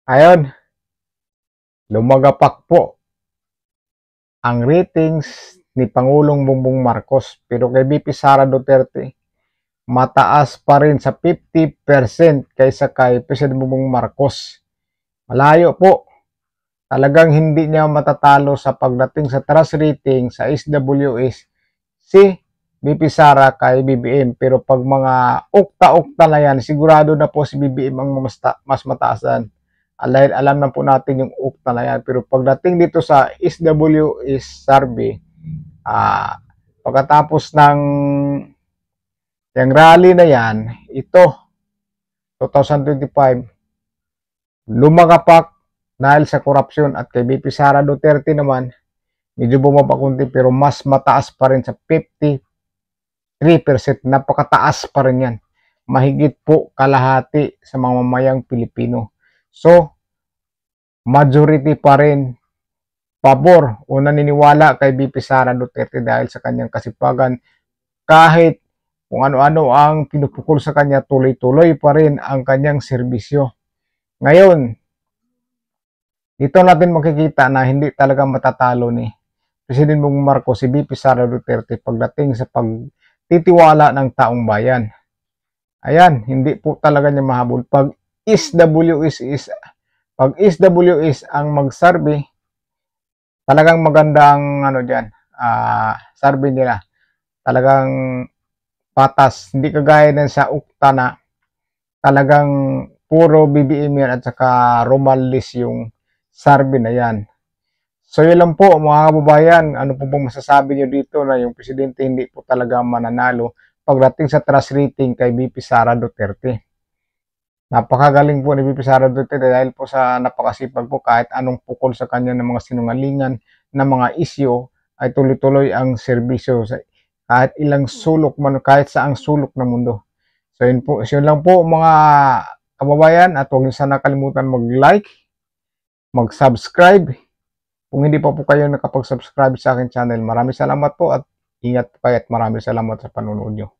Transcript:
Ayon, lumagapak po ang ratings ni Pangulong Bongbong Marcos, pero kay VP Sara Duterte, mataas pa rin sa 50% kaysa kay President Bongbong Marcos. Malayo po. Talagang hindi niya matatalo sa pagdating sa trust rating sa SWS si VP Sara kay BBM. Pero pag mga ukta-ukta na yan, sigurado na po si BBM ang mas mataasan. Alam na po natin yung ukta na yan. Pero pagdating dito sa SWS survey, pagkatapos ng yung rally na yan, ito, 2025, lumagapak dahil sa korupsyon, at kay VP Sara Duterte naman, medyo bumaba kunti pero mas mataas pa rin sa 53%. Napakataas pa rin yan. Mahigit po kalahati sa mga mamayang Pilipino. So, majority pa rin pabor o naniniwala kay VP Sara Duterte dahil sa kanyang kasipagan. Kahit kung ano-ano ang pinupukol sa kanya, tuloy-tuloy pa rin ang kanyang serbisyo. Ngayon, dito natin makikita na hindi talaga matatalo ni President Bongbong Marcos si VP Sara Duterte pagdating sa pagtitiwala ng taong bayan. Ayan, hindi po talaga niya mahabol. Pag SWS ang mag-survey, talagang magandang survey nila. Talagang patas, hindi kagaya ng sa ukta na talagang puro BBM yan at saka Romalis yung survey na yan. So yun lang po mga kababayan, ano po bang masasabi nyo dito na yung presidente hindi po talaga mananalo pagdating sa trust rating kay VP Sara Duterte. Napakagaling po ni VP Sara Duterte dahil po sa napakasipag po, kahit anong pukol sa kanya ng mga sinungalingan na mga isyu ay tuloy-tuloy ang serbisyo sa kahit ilang sulok man, kahit saang sulok ng mundo. So yun lang po mga kababayan, at huwag niyo sana kalimutan mag-like, mag-subscribe kung hindi pa po kayo nakapag-subscribe sa akin channel. Maraming salamat po at ingat po kayo at maraming salamat sa panonood nyo.